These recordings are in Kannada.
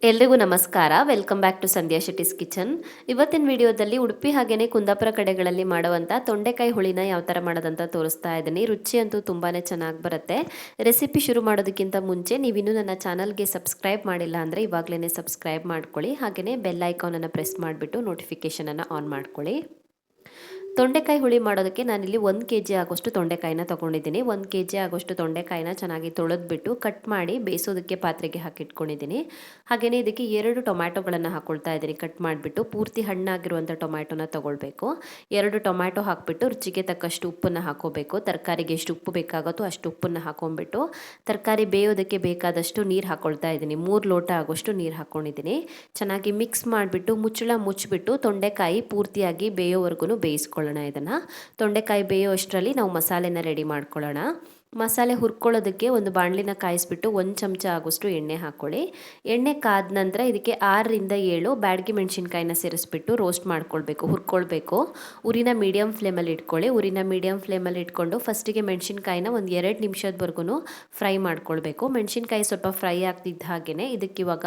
ಎಲ್ರಿಗೂ ನಮಸ್ಕಾರ. Welcome back to Sandhya Shetty's kitchen. ಇವತ್ತಿನ ವಿಡಿಯೋದಲ್ಲಿ ಉಡುಪಿ ಹಾಗೇನೆ ಕುಂದಾಪುರ ಕಡೆಗಳಲ್ಲಿ ಮಾಡುವಂಥ ತೊಂಡೆಕಾಯಿ ಹುಳಿನ ಯಾವ ಥರ ಮಾಡೋದಂತ ತೋರಿಸ್ತಾ ಇದ್ದೀನಿ. ರುಚಿ ಅಂತೂ ತುಂಬಾ ಚೆನ್ನಾಗಿ ಬರುತ್ತೆ. ರೆಸಿಪಿ ಶುರು ಮಾಡೋದಕ್ಕಿಂತ ಮುಂಚೆ ನೀವಿನ್ನೂ ನನ್ನ ಚಾನಲ್ಗೆ ಸಬ್ಸ್ಕ್ರೈಬ್ ಮಾಡಿಲ್ಲ ಅಂದರೆ ಇವಾಗಲೇ ಸಬ್ಸ್ಕ್ರೈಬ್ ಮಾಡ್ಕೊಳ್ಳಿ. ಹಾಗೆಯೇ ಬೆಲ್ ಐಕಾನನ್ನು ಪ್ರೆಸ್ ಮಾಡಿಬಿಟ್ಟು ನೋಟಿಫಿಕೇಷನನ್ನು ಆನ್ ಮಾಡ್ಕೊಳ್ಳಿ. ತೊಂಡೆಕಾಯಿ ಹುಳಿ ಮಾಡೋದಕ್ಕೆ ನಾನಿಲ್ಲಿ 1 kg ಆಗೋಷ್ಟು ತೊಂಡೆಕಾಯಿನ ತೊಗೊಂಡಿದ್ದೀನಿ. 1 kg ಆಗೋಷ್ಟು ತೊಂಡೆಕಾಯಿನ ಚೆನ್ನಾಗಿ ತೊಳೆದ್ಬಿಟ್ಟು ಕಟ್ ಮಾಡಿ ಬೇಯಿಸೋದಕ್ಕೆ ಪಾತ್ರೆಗೆ ಹಾಕಿಟ್ಕೊಂಡಿದ್ದೀನಿ. ಹಾಗೆಯೇ ಇದಕ್ಕೆ 2 ಟೊಮ್ಯಾಟೊಗಳನ್ನು ಹಾಕ್ಕೊಳ್ತಾ ಇದ್ದೀನಿ. ಕಟ್ ಮಾಡಿಬಿಟ್ಟು ಪೂರ್ತಿ ಹಣ್ಣಾಗಿರುವಂಥ ಟೊಮ್ಯಾಟೊನ ತೊಗೊಳ್ಬೇಕು. 2 ಟೊಮ್ಯಾಟೊ ಹಾಕಿಬಿಟ್ಟು ರುಚಿಗೆ ತಕ್ಕಷ್ಟು ಉಪ್ಪನ್ನು ಹಾಕೋಬೇಕು. ತರಕಾರಿಗೆ ಎಷ್ಟು ಉಪ್ಪು ಬೇಕಾಗುತ್ತೋ ಅಷ್ಟು ಉಪ್ಪನ್ನು ಹಾಕೊಂಡ್ಬಿಟ್ಟು ತರಕಾರಿ ಬೇಯೋದಕ್ಕೆ ಬೇಕಾದಷ್ಟು ನೀರು ಹಾಕ್ಕೊಳ್ತಾ ಇದ್ದೀನಿ. 3 ಲೋಟ ಆಗೋಷ್ಟು ನೀರು ಹಾಕ್ಕೊಂಡಿದ್ದೀನಿ. ಚೆನ್ನಾಗಿ ಮಿಕ್ಸ್ ಮಾಡಿಬಿಟ್ಟು ಮುಚ್ಚಿಬಿಟ್ಟು ತೊಂಡೆಕಾಯಿ ಪೂರ್ತಿಯಾಗಿ ಬೇಯೋವರೆಗೂ ಬೇಯಿಸ್ಕೊಳ್ಳೋಣ. ಇದನ್ನು ತೊಂಡೆಕಾಯಿ ಬೇಯೋ ಅಷ್ಟರಲ್ಲಿ ನಾವು ಮಸಾಲೆನ ರೆಡಿ ಮಾಡ್ಕೊಳ್ಳೋಣ. ಮಸಾಲೆ ಹುರ್ಕೊಳ್ಳೋದಕ್ಕೆ ಒಂದು ಬಾಣಲಿನ ಕಾಯಿಸ್ಬಿಟ್ಟು 1 ಚಮಚ ಆಗೋಷ್ಟು ಎಣ್ಣೆ ಹಾಕ್ಕೊಳ್ಳಿ. ಎಣ್ಣೆ ಕಾದ ನಂತರ ಇದಕ್ಕೆ 6 ರಿಂದ 7 ಬ್ಯಾಡಗಿ ಮೆಣಸಿನ್ಕಾಯಿನ ಸೇರಿಸ್ಬಿಟ್ಟು ರೋಸ್ಟ್ ಮಾಡ್ಕೊಳ್ಬೇಕು, ಹುರ್ಕೊಳ್ಬೇಕು. ಉರಿನ ಮೀಡಿಯಮ್ ಫ್ಲೇಮಲ್ಲಿ ಇಟ್ಕೊಳ್ಳಿ. ಉರಿನ ಮೀಡಿಯಮ್ ಫ್ಲೇಮಲ್ಲಿ ಇಟ್ಕೊಂಡು ಫಸ್ಟಿಗೆ ಮೆಣಸಿನ್ಕಾಯಿನ ಒಂದು 2 ನಿಮಿಷದವರೆಗೂ ಫ್ರೈ ಮಾಡ್ಕೊಳ್ಬೇಕು. ಮೆಣಸಿನ್ಕಾಯಿ ಸ್ವಲ್ಪ ಫ್ರೈ ಆಗ್ತಿದ್ದ ಹಾಗೆಯೇ ಇದಕ್ಕೆ ಇವಾಗ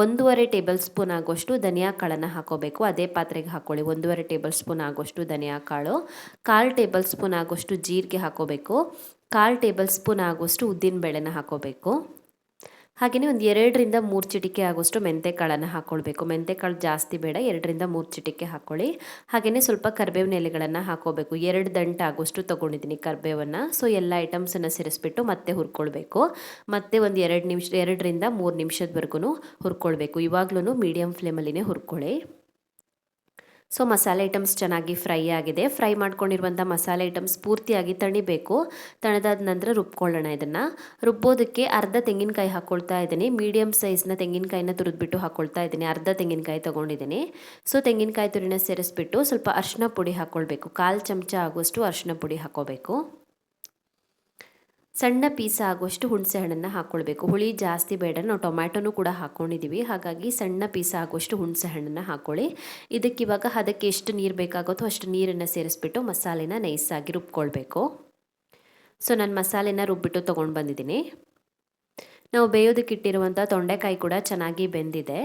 1.5 ಟೇಬಲ್ ಸ್ಪೂನ್ ಆಗೋಷ್ಟು ಧನಿಯಾ ಕಾಳನ್ನು ಹಾಕೋಬೇಕು. ಅದೇ ಪಾತ್ರೆಗೆ ಹಾಕ್ಕೊಳ್ಳಿ. 1.5 ಟೇಬಲ್ ಸ್ಪೂನ್ ಆಗೋಷ್ಟು ಧನಿಯಾ ಕಾಳು, 1/4 ಟೇಬಲ್ ಸ್ಪೂನ್ ಆಗೋಷ್ಟು ಜೀರಿಗೆ ಹಾಕೋಬೇಕು, 1/4 ಟೇಬಲ್ ಸ್ಪೂನ್ ಆಗೋಷ್ಟು ಉದ್ದಿನ ಬೇಳೆನ ಹಾಕೋಬೇಕು. ಹಾಗೆಯೇ ಒಂದು 2 ರಿಂದ 3 ಚಿಟಿಕೆ ಆಗೋಷ್ಟು ಮೆಂತೆಕಾಳನ್ನು ಹಾಕ್ಕೊಳ್ಬೇಕು. ಮೆಂತೆಕಾಳು ಜಾಸ್ತಿ ಬೇಡ, 2 ರಿಂದ 3 ಚಿಟಿಕೆ ಹಾಕ್ಕೊಳ್ಳಿ. ಹಾಗೆಯೇ ಸ್ವಲ್ಪ ಕರಿಬೇವಿನ ಎಲೆಗಳನ್ನು ಹಾಕೋಬೇಕು. 2 ದಂಟು ಆಗೋಷ್ಟು ತೊಗೊಂಡಿದ್ದೀನಿ ಕರಿಬೇವನ್ನು. ಸೊ ಎಲ್ಲ ಐಟಮ್ಸನ್ನು ಸೇರಿಸ್ಬಿಟ್ಟು ಮತ್ತೆ ಹುರ್ಕೊಳ್ಬೇಕು. ಮತ್ತೆ ಒಂದು 2 ರಿಂದ 3 ನಿಮಿಷದವರೆಗೂ ಹುರ್ಕೊಳ್ಬೇಕು. ಇವಾಗಲೂ ಮೀಡಿಯಮ್ ಫ್ಲೇಮಲ್ಲಿನೇ ಹುರ್ಕೊಳ್ಳಿ. ಸೊ ಮಸಾಲೆ ಐಟಮ್ಸ್ ಚೆನ್ನಾಗಿ ಫ್ರೈ ಆಗಿದೆ. ಫ್ರೈ ಮಾಡ್ಕೊಂಡಿರುವಂಥ ಮಸಾಲೆ ಐಟಮ್ಸ್ ಪೂರ್ತಿಯಾಗಿ ತಣಿಬೇಕು. ತಣದಾದ ನಂತರ ರುಬ್ಕೊಳ್ಳೋಣ. ಇದನ್ನು ರುಬ್ಬೋದಕ್ಕೆ ಅರ್ಧ ತೆಂಗಿನಕಾಯಿ ಹಾಕ್ಕೊಳ್ತಾ ಇದ್ದೀನಿ. ಮೀಡಿಯಮ್ ಸೈಜ್ನ ತೆಂಗಿನಕಾಯಿನ ತುರಿದ್ಬಿಟ್ಟು ಹಾಕ್ಕೊಳ್ತಾ ಇದ್ದೀನಿ. ಅರ್ಧ ತೆಂಗಿನಕಾಯಿ ತೊಗೊಂಡಿದ್ದೀನಿ. ಸೊ ತೆಂಗಿನಕಾಯಿ ತುರಿನ ಸೇರಿಸ್ಬಿಟ್ಟು ಸ್ವಲ್ಪ ಅರಿಶಿನ ಪುಡಿ ಹಾಕ್ಕೊಳ್ಬೇಕು. 1/4 ಚಮಚ ಆಗುವಷ್ಟು ಅರಿಶಿನ ಪುಡಿ ಹಾಕ್ಕೋಬೇಕು. ಸಣ್ಣ ಪೀಸ್ ಆಗುವಷ್ಟು ಹುಣಸೆ ಹಣ್ಣನ್ನು ಹಾಕ್ಕೊಳ್ಬೇಕು. ಹುಳಿ ಜಾಸ್ತಿ ಬೇಡ, ನಾವು ಟೊಮ್ಯಾಟೊನೂ ಕೂಡ ಹಾಕ್ಕೊಂಡಿದ್ದೀವಿ. ಹಾಗಾಗಿ ಸಣ್ಣ ಪೀಸ್ ಆಗುವಷ್ಟು ಹುಣಸೆ ಹಣ್ಣನ್ನು ಹಾಕ್ಕೊಳ್ಳಿ. ಇದಕ್ಕಿವಾಗ ಅದಕ್ಕೆ ಎಷ್ಟು ನೀರು ಬೇಕಾಗುತ್ತೋ ಅಷ್ಟು ನೀರನ್ನು ಸೇರಿಸ್ಬಿಟ್ಟು ಮಸಾಲೆನ ನೈಸಾಗಿ ರುಬ್ಕೊಳ್ಬೇಕು. ಸೊ ನಾನು ಮಸಾಲೆನ ರುಬ್ಬಿಟ್ಟು ತೊಗೊಂಡು ಬಂದಿದ್ದೀನಿ. ನಾವು ಬೇಯೋದಕ್ಕೆ ಇಟ್ಟಿರುವಂಥ ತೊಂಡೆಕಾಯಿ ಕೂಡ ಚೆನ್ನಾಗಿ ಬೆಂದಿದೆ.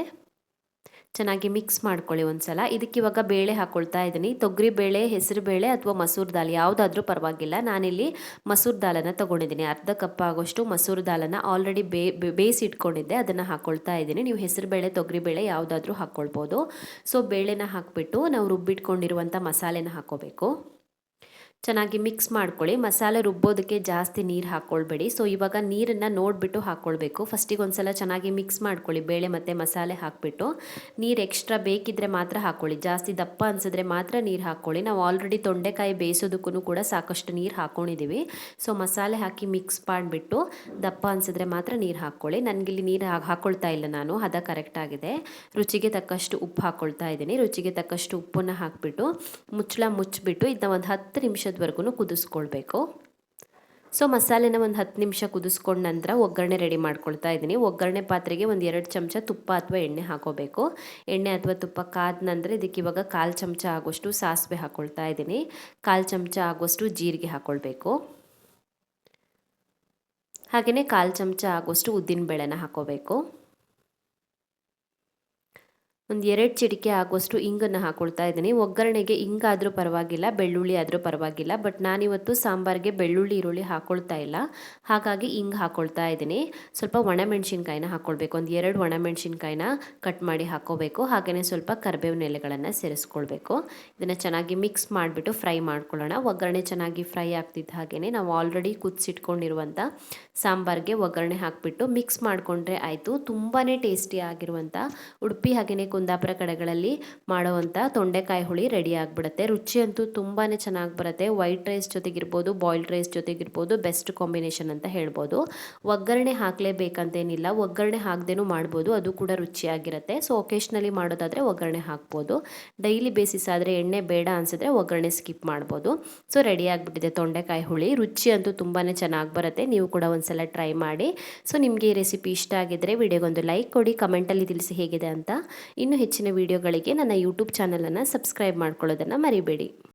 ಚೆನ್ನಾಗಿ ಮಿಕ್ಸ್ ಮಾಡ್ಕೊಳ್ಳಿ ಒಂದ್ಸಲ. ಇದಕ್ಕಿವಾಗ ಬೇಳೆ ಹಾಕ್ಕೊಳ್ತಾ ಇದ್ದೀನಿ. ತೊಗರಿ ಬೇಳೆ, ಹೆಸರು ಬೇಳೆ ಅಥವಾ ಮಸೂರು ದಾಲ್ ಯಾವುದಾದ್ರೂ ಪರವಾಗಿಲ್ಲ. ನಾನಿಲ್ಲಿ ಮಸೂರು ದಾಲನ್ನು ತೊಗೊಂಡಿದ್ದೀನಿ. ಅರ್ಧ ಕಪ್ ಆಗೋಷ್ಟು ಮಸೂರು ದಾಲನ್ನು ಆಲ್ರೆಡಿ ಬೇಯಿಸಿ ಇಟ್ಕೊಂಡಿದ್ದೆ, ಅದನ್ನು ಹಾಕ್ಕೊಳ್ತಾ ಇದ್ದೀನಿ. ನೀವು ಹೆಸರು ಬೇಳೆ, ತೊಗರಿ ಬೇಳೆ ಯಾವುದಾದ್ರೂ ಹಾಕ್ಕೊಳ್ಬೋದು. ಸೊ ಬೇಳೆನ ಹಾಕ್ಬಿಟ್ಟು ನಾವು ರುಬ್ಬಿಟ್ಕೊಂಡಿರುವಂಥ ಮಸಾಲೆನ ಹಾಕ್ಕೋಬೇಕು. ಚೆನ್ನಾಗಿ ಮಿಕ್ಸ್ ಮಾಡ್ಕೊಳ್ಳಿ. ಮಸಾಲೆ ರುಬ್ಬೋದಕ್ಕೆ ಜಾಸ್ತಿ ನೀರು ಹಾಕ್ಕೊಳ್ಬೇಡಿ. ಸೊ ಇವಾಗ ನೀರನ್ನು ನೋಡಿಬಿಟ್ಟು ಹಾಕ್ಕೊಳ್ಬೇಕು. ಫಸ್ಟಿಗೆ ಒಂದು ಸಲ ಚೆನ್ನಾಗಿ ಮಿಕ್ಸ್ ಮಾಡ್ಕೊಳ್ಳಿ. ಬೇಳೆ ಮತ್ತು ಮಸಾಲೆ ಹಾಕಿಬಿಟ್ಟು ನೀರು ಎಕ್ಸ್ಟ್ರಾ ಬೇಕಿದ್ದರೆ ಮಾತ್ರ ಹಾಕ್ಕೊಳ್ಳಿ. ಜಾಸ್ತಿ ದಪ್ಪ ಅನಿಸಿದ್ರೆ ಮಾತ್ರ ನೀರು ಹಾಕ್ಕೊಳ್ಳಿ. ನಾವು ಆಲ್ರೆಡಿ ತೊಂಡೆಕಾಯಿ ಬೇಯಿಸೋದಕ್ಕೂ ಕೂಡ ಸಾಕಷ್ಟು ನೀರು ಹಾಕ್ಕೊಂಡಿದ್ದೀವಿ. ಸೊ ಮಸಾಲೆ ಹಾಕಿ ಮಿಕ್ಸ್ ಮಾಡಿಬಿಟ್ಟು ದಪ್ಪ ಅನಿಸಿದ್ರೆ ಮಾತ್ರ ನೀರು ಹಾಕ್ಕೊಳ್ಳಿ. ನನಗಿಲ್ಲಿ ನೀರು ಹಾಕ್ಕೊಳ್ತಾ ಇಲ್ಲ ನಾನು, ಹದ ಕರೆಕ್ಟಾಗಿದೆ. ರುಚಿಗೆ ತಕ್ಕಷ್ಟು ಉಪ್ಪು ಹಾಕ್ಕೊಳ್ತಾ ಇದ್ದೀನಿ. ರುಚಿಗೆ ತಕ್ಕಷ್ಟು ಉಪ್ಪನ್ನು ಹಾಕಿಬಿಟ್ಟು ಮುಚ್ಚಿಬಿಟ್ಟು ಇದನ್ನ ಒಂದು 10 ನಿಮಿಷದವರೆಗೂ ಕುದಿಸ್ಕೊಳ್ಬೇಕು. ಸೊ ಮಸಾಲೆನ ಒಂದು 10 ನಿಮಿಷ ಕುದಿಸ್ಕೊಂಡ ನಂತರ ಒಗ್ಗರಣೆ ರೆಡಿ ಮಾಡ್ಕೊಳ್ತಾ ಇದ್ದೀನಿ. ಒಗ್ಗರಣೆ ಪಾತ್ರೆಗೆ ಒಂದು 2 ಚಮಚ ತುಪ್ಪ ಅಥವಾ ಎಣ್ಣೆ ಹಾಕೋಬೇಕು. ಎಣ್ಣೆ ಅಥವಾ ತುಪ್ಪ ಕಾದ ನಂತರ ಇದಕ್ಕೆ ಇವಾಗ 1/4 ಚಮಚ ಆಗೋಷ್ಟು ಸಾಸಿವೆ ಹಾಕ್ಕೊಳ್ತಾ ಇದ್ದೀನಿ. 1/4 ಚಮಚ ಆಗೋಷ್ಟು ಜೀರಿಗೆ ಹಾಕ್ಕೊಳ್ಬೇಕು. ಹಾಗೆಯೇ 1/4 ಚಮಚ ಆಗೋಷ್ಟು ಉದ್ದಿನ ಬೇಳೆನ ಹಾಕೋಬೇಕು. ಒಂದು 2 ಚಿಟಿಕೆ ಆಗುವಷ್ಟು ಇಂಗನ್ನು ಹಾಕ್ಕೊಳ್ತಾ ಇದ್ದೀನಿ. ಒಗ್ಗರಣೆಗೆ ಇಂಗಾದರೂ ಪರವಾಗಿಲ್ಲ, ಬೆಳ್ಳುಳ್ಳಿ ಆದರೂ ಪರವಾಗಿಲ್ಲ. ಬಟ್ ನಾನಿವತ್ತು ಸಾಂಬಾರಿಗೆ ಬೆಳ್ಳುಳ್ಳಿ ಈರುಳ್ಳಿ ಹಾಕ್ಕೊಳ್ತಾ ಇಲ್ಲ, ಹಾಗಾಗಿ ಇಂಗು ಹಾಕ್ಕೊಳ್ತಾ ಇದ್ದೀನಿ. ಸ್ವಲ್ಪ ಒಣಮೆಣಸಿನ್ಕಾಯಿನ ಹಾಕ್ಕೊಳ್ಬೇಕು. ಒಂದು 2 ಒಣಮೆಣಸಿನ್ಕಾಯಿನ ಕಟ್ ಮಾಡಿ ಹಾಕ್ಕೋಬೇಕು. ಹಾಗೆಯೇ ಸ್ವಲ್ಪ ಕರಿಬೇವಿನ ಎಲೆಗಳನ್ನು ಸೇರಿಸ್ಕೊಳ್ಬೇಕು. ಇದನ್ನು ಚೆನ್ನಾಗಿ ಮಿಕ್ಸ್ ಮಾಡಿಬಿಟ್ಟು ಫ್ರೈ ಮಾಡ್ಕೊಳ್ಳೋಣ. ಒಗ್ಗರಣೆ ಚೆನ್ನಾಗಿ ಫ್ರೈ ಆಗ್ತಿದ್ದ ಹಾಗೆಯೇ ನಾವು ಆಲ್ರೆಡಿ ಕುದಿಸಿಟ್ಕೊಂಡಿರುವಂಥ ಸಾಂಬಾರಿಗೆ ಒಗ್ಗರಣೆ ಹಾಕಿಬಿಟ್ಟು ಮಿಕ್ಸ್ ಮಾಡಿಕೊಂಡ್ರೆ ಆಯಿತು. ತುಂಬಾ ಟೇಸ್ಟಿ ಆಗಿರುವಂಥ ಉಡುಪಿ ಹಾಗೆಯೇ ಕುಂದಾಪುರ ಕಡೆಗಳಲ್ಲಿ ಮಾಡುವಂಥ ತೊಂಡೆಕಾಯಿ ಹುಳಿ ರೆಡಿ ಆಗಿಬಿಡುತ್ತೆ. ರುಚಿ ಅಂತೂ ತುಂಬಾ ಚೆನ್ನಾಗಿ ಬರುತ್ತೆ. ವೈಟ್ ರೈಸ್ ಜೊತೆಗಿರ್ಬೋದು, ಬಾಯ್ಲ್ಡ್ ರೈಸ್ ಜೊತೆಗಿರ್ಬೋದು, ಬೆಸ್ಟ್ ಕಾಂಬಿನೇಷನ್ ಅಂತ ಹೇಳ್ಬೋದು. ಒಗ್ಗರಣೆ ಹಾಕಲೇಬೇಕಂತೇನಿಲ್ಲ, ಒಗ್ಗರಣೆ ಹಾಕದೇನೂ ಮಾಡ್ಬೋದು, ಅದು ಕೂಡ ರುಚಿಯಾಗಿರುತ್ತೆ. ಸೊ ಒಕೇಶ್ನಲಿ ಮಾಡೋದಾದರೆ ಒಗ್ಗರಣೆ ಹಾಕ್ಬೋದು. ಡೈಲಿ ಬೇಸಿಸ್ ಆದರೆ ಎಣ್ಣೆ ಬೇಡ ಅನಿಸಿದ್ರೆ ಒಗ್ಗರಣೆ ಸ್ಕಿಪ್ ಮಾಡ್ಬೋದು. ಸೊ ರೆಡಿ ಆಗಿಬಿಟ್ಟಿದೆ ತೊಂಡೆಕಾಯಿ ಹುಳಿ. ರುಚಿ ಅಂತೂ ತುಂಬಾ ಚೆನ್ನಾಗಿ ಬರುತ್ತೆ. ನೀವು ಕೂಡ ಒಂದ್ಸಲ ಟ್ರೈ ಮಾಡಿ. ಸೊ ನಿಮಗೆ ಈ ರೆಸಿಪಿ ಇಷ್ಟ ಆಗಿದ್ದರೆ ವಿಡಿಯೋಗೊಂದು ಲೈಕ್ ಕೊಡಿ, ಕಮೆಂಟಲ್ಲಿ ತಿಳಿಸಿ ಹೇಗಿದೆ ಅಂತ. ಇನ್ನೂ ಹೆಚ್ಚಿನ ವಿಡಿಯೋಗಳಿಗೆ ನನ್ನ ಯೂಟ್ಯೂಬ್ ಚಾನಲನ್ನು ಸಬ್ಸ್ಕ್ರೈಬ್ ಮಾಡ್ಕೊಳ್ಳೋದನ್ನು ಮರಿಬೇಡಿ.